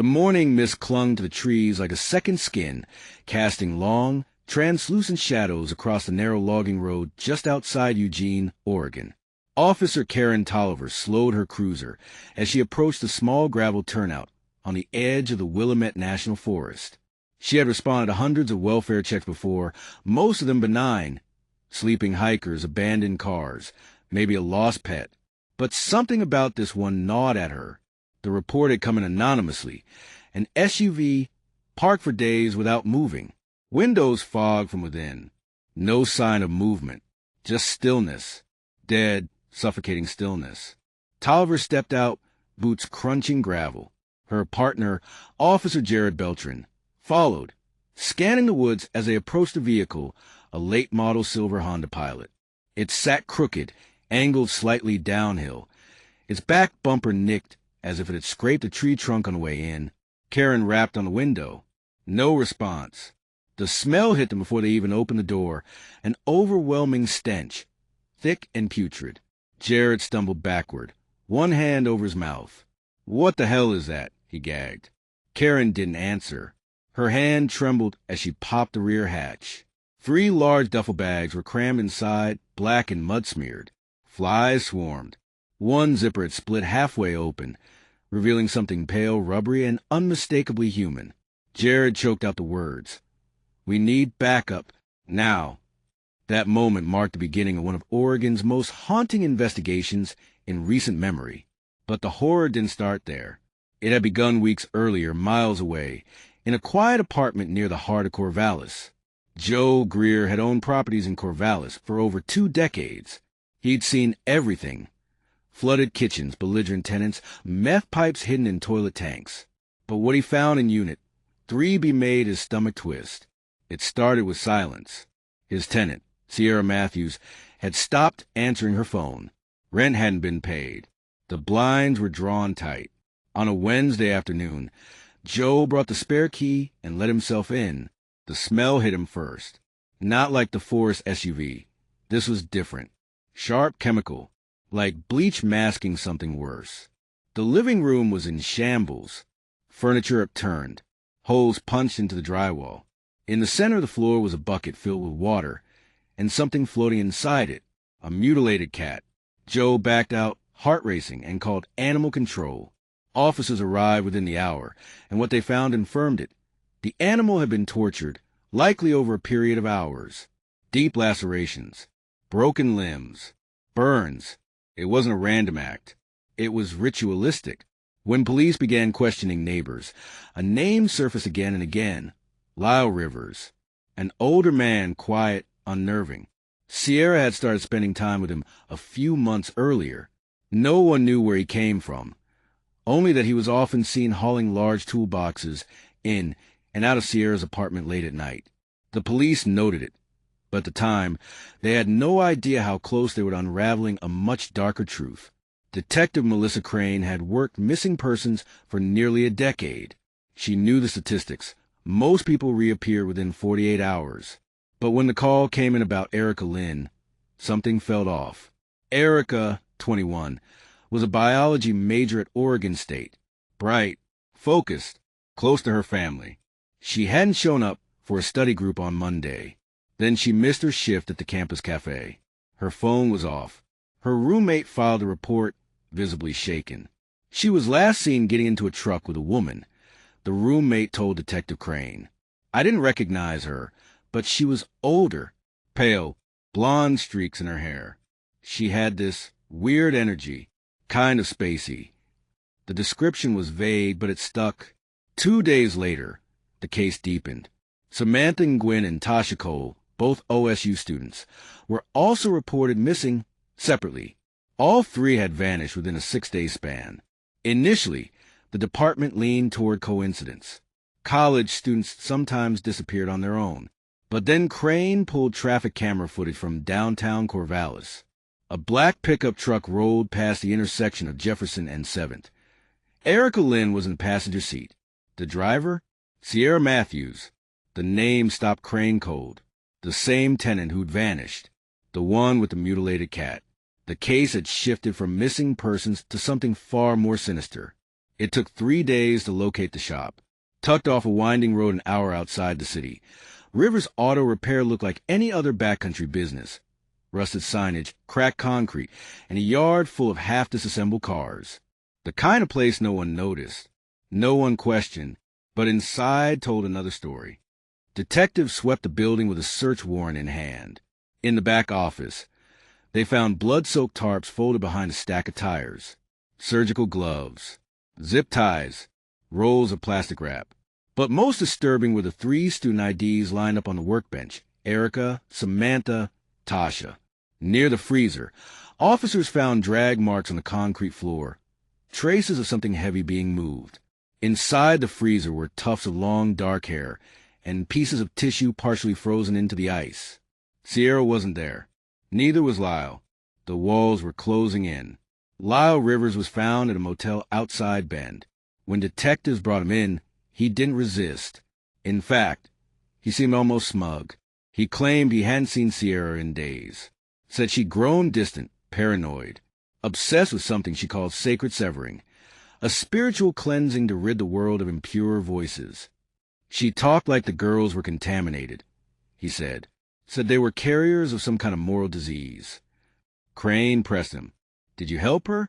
The morning mist clung to the trees like a second skin, casting long, translucent shadows across the narrow logging road just outside Eugene, Oregon. Officer Karen Tolliver slowed her cruiser as she approached the small gravel turnout on the edge of the Willamette National Forest. She had responded to hundreds of welfare checks before, most of them benign. Sleeping hikers, abandoned cars, maybe a lost pet. But something about this one gnawed at her. The report had come in anonymously. An SUV parked for days without moving. Windows fogged from within. No sign of movement. Just stillness. Dead, suffocating stillness. Tolliver stepped out, boots crunching gravel. Her partner, Officer Jared Beltran, followed, scanning the woods as they approached the vehicle, a late-model silver Honda Pilot. It sat crooked, angled slightly downhill. Its back bumper nicked as if it had scraped a tree trunk on the way in. Karen rapped on the window. No response. The smell hit them before they even opened the door, an overwhelming stench, thick and putrid. Jared stumbled backward, one hand over his mouth. "What the hell is that?" he gagged. Karen didn't answer. Her hand trembled as she popped the rear hatch. 3 large duffel bags were crammed inside, black and mud-smeared. Flies swarmed. One zipper had split halfway open, revealing something pale, rubbery, and unmistakably human. Jared choked out the words. "We need backup. Now." That moment marked the beginning of one of Oregon's most haunting investigations in recent memory. But the horror didn't start there. It had begun weeks earlier, miles away, in a quiet apartment near the heart of Corvallis. Joe Greer had owned properties in Corvallis for over 2 decades. He'd seen everything. Flooded kitchens, belligerent tenants, meth pipes hidden in toilet tanks. But what he found in Unit 3B made his stomach twist. It started with silence. His tenant, Sierra Matthews, had stopped answering her phone. Rent hadn't been paid. The blinds were drawn tight. On a Wednesday afternoon, Joe brought the spare key and let himself in. The smell hit him first. Not like the Forest SUV. This was different. Sharp chemical, like bleach masking something worse. The living room was in shambles. Furniture upturned. Holes punched into the drywall. In the center of the floor was a bucket filled with water, and something floating inside it, a mutilated cat. Joe backed out, heart racing, and called animal control. Officers arrived within the hour, and what they found confirmed it. The animal had been tortured, likely over a period of hours. Deep lacerations, broken limbs, burns. It wasn't a random act. It was ritualistic. When police began questioning neighbors, a name surfaced again and again. Lyle Rivers. An older man, quiet, unnerving. Sierra had started spending time with him a few months earlier. No one knew where he came from, only that he was often seen hauling large toolboxes in and out of Sierra's apartment late at night. The police noted it, but at the time, they had no idea how close they were to unraveling a much darker truth. Detective Melissa Crane had worked missing persons for nearly a decade. She knew the statistics. Most people reappear within 48 hours. But when the call came in about Erica Lynn, something felt off. Erica, 21, was a biology major at Oregon State. Bright, focused, close to her family. She hadn't shown up for a study group on Monday. Then she missed her shift at the campus cafe. Her phone was off. Her roommate filed a report, visibly shaken. She was last seen getting into a truck with a woman. The roommate told Detective Crane. "I didn't recognize her, but she was older, pale, blonde streaks in her hair. She had this weird energy, kind of spacey." The description was vague, but it stuck. 2 days later, the case deepened. Samantha Nguyen and Tasha Cole, both OSU students, were also reported missing separately. All 3 had vanished within a 6-day span. Initially, the department leaned toward coincidence. College students sometimes disappeared on their own. But then Crane pulled traffic camera footage from downtown Corvallis. A black pickup truck rolled past the intersection of Jefferson and 7th. Erica Lynn was in the passenger seat. The driver? Sierra Matthews. The name stopped Crane cold. The same tenant who'd vanished. The one with the mutilated cat. The case had shifted from missing persons to something far more sinister. It took 3 days to locate the shop. Tucked off a winding road an hour outside the city, Rivers Auto Repair looked like any other backcountry business. Rusted signage, cracked concrete, and a yard full of half-disassembled cars. The kind of place no one noticed, no one questioned, but inside told another story. Detectives swept the building with a search warrant in hand. In the back office, they found blood-soaked tarps folded behind a stack of tires, surgical gloves, zip ties, rolls of plastic wrap. But most disturbing were the 3 student IDs lined up on the workbench: Erica, Samantha, Tasha. Near the freezer, officers found drag marks on the concrete floor, traces of something heavy being moved. Inside the freezer were tufts of long, dark hair and pieces of tissue partially frozen into the ice. Sierra wasn't there. Neither was Lyle. The walls were closing in. Lyle Rivers was found at a motel outside Bend. When detectives brought him in, he didn't resist. In fact, he seemed almost smug. He claimed he hadn't seen Sierra in days. Said she'd grown distant, paranoid, obsessed with something she called sacred severing, a spiritual cleansing to rid the world of impure voices. She talked like the girls were contaminated, he said they were carriers of some kind of moral disease. Crane pressed him. Did you help her?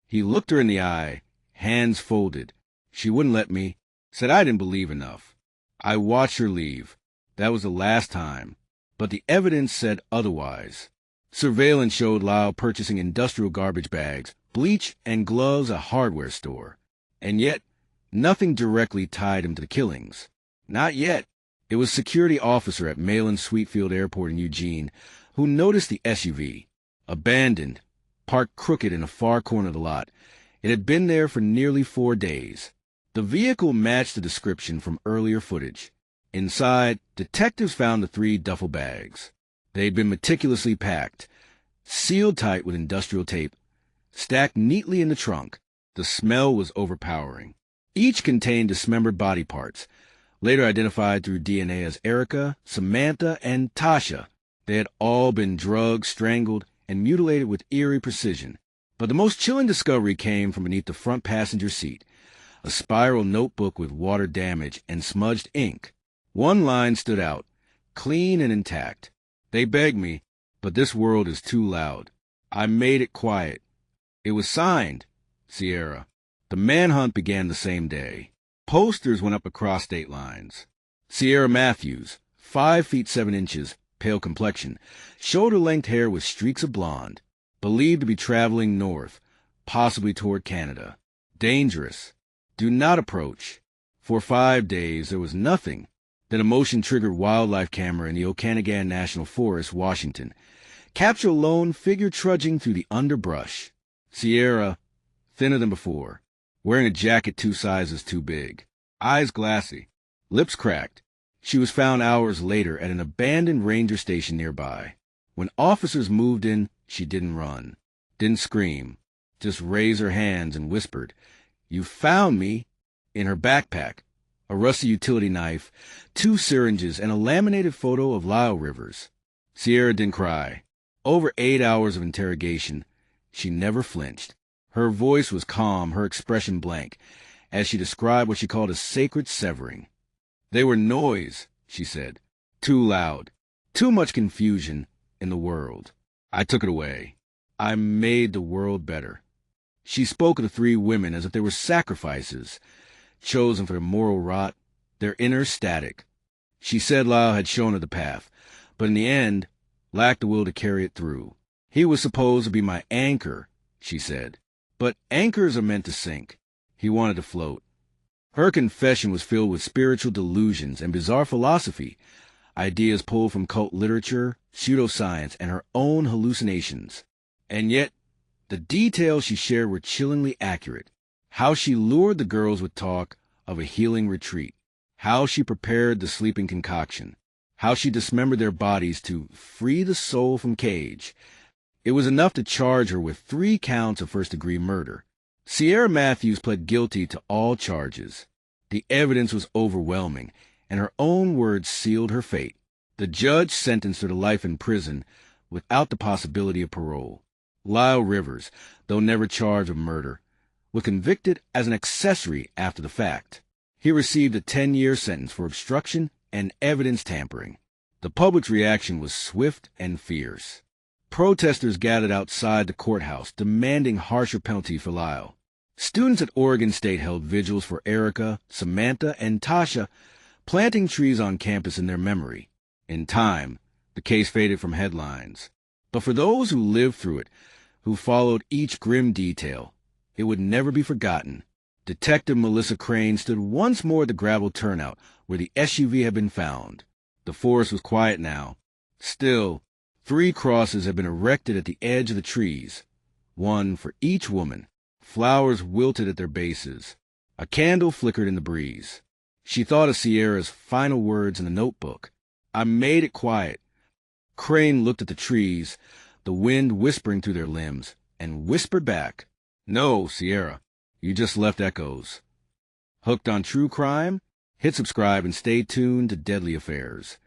He looked her in the eye, hands folded. She wouldn't let me. Said I didn't believe enough. I watched her leave. That was the last time. But the evidence said otherwise. Surveillance showed Lyle purchasing industrial garbage bags, bleach, and gloves at a hardware store. And yet, nothing directly tied him to the killings. Not yet. It was a security officer at Malin-Sweetfield Airport in Eugene who noticed the SUV, abandoned, parked crooked in a far corner of the lot. It had been there for nearly 4 days. The vehicle matched the description from earlier footage. Inside, detectives found the 3 duffel bags. They'd been meticulously packed, sealed tight with industrial tape, stacked neatly in the trunk. The smell was overpowering. Each contained dismembered body parts, later identified through DNA as Erica, Samantha, and Tasha. They had all been drugged, strangled, and mutilated with eerie precision. But the most chilling discovery came from beneath the front passenger seat, a spiral notebook with water damage and smudged ink. One line stood out, clean and intact. They begged me, but this world is too loud. I made it quiet. It was signed, Sierra. The manhunt began the same day. Posters went up across state lines. Sierra Matthews, 5 feet 7 inches, pale complexion, shoulder-length hair with streaks of blonde, believed to be traveling north, possibly toward Canada. Dangerous. Do not approach. For 5 days there was nothing. Then a motion-triggered wildlife camera in the Okanagan National Forest, Washington, captured a lone figure trudging through the underbrush. Sierra, thinner than before, wearing a jacket 2 sizes too big, eyes glassy, lips cracked. She was found hours later at an abandoned ranger station nearby. When officers moved in, she didn't run, didn't scream, just raised her hands and whispered, "You found me," in her backpack. A rusty utility knife, 2 syringes, and a laminated photo of Lyle Rivers. Sierra didn't cry. Over 8 hours of interrogation, she never flinched. Her voice was calm, her expression blank, as she described what she called a sacred severing. They were noise, she said. Too loud. Too much confusion in the world. I took it away. I made the world better. She spoke of the 3 women as if they were sacrifices, chosen for their moral rot, their inner static. She said Lyle had shown her the path, but in the end, lacked the will to carry it through. He was supposed to be my anchor, she said. But anchors are meant to sink. He wanted to float. Her confession was filled with spiritual delusions and bizarre philosophy, ideas pulled from cult literature, pseudoscience, and her own hallucinations. And yet, the details she shared were chillingly accurate. How she lured the girls with talk of a healing retreat. How she prepared the sleeping concoction. How she dismembered their bodies to free the soul from cage. It was enough to charge her with 3 counts of first-degree murder. Sierra Matthews pled guilty to all charges. The evidence was overwhelming, and her own words sealed her fate. The judge sentenced her to life in prison without the possibility of parole. Lyle Rivers, though never charged with murder, was convicted as an accessory after the fact. He received a 10-year sentence for obstruction and evidence tampering. The public's reaction was swift and fierce. Protesters gathered outside the courthouse, demanding harsher penalty for Lyle. Students at Oregon State held vigils for Erica, Samantha, and Tasha, planting trees on campus in their memory. In time, the case faded from headlines. But for those who lived through it, who followed each grim detail, it would never be forgotten. Detective Melissa Crane stood once more at the gravel turnout where the SUV had been found. The forest was quiet now. Still, 3 crosses had been erected at the edge of the trees, one for each woman. Flowers wilted at their bases. A candle flickered in the breeze. She thought of Sierra's final words in the notebook. "I made it quiet." Crane looked at the trees, the wind whispering through their limbs, and whispered back, "No, Sierra, you just left echoes." Hooked on true crime? Hit subscribe and stay tuned to Deadly Affairs.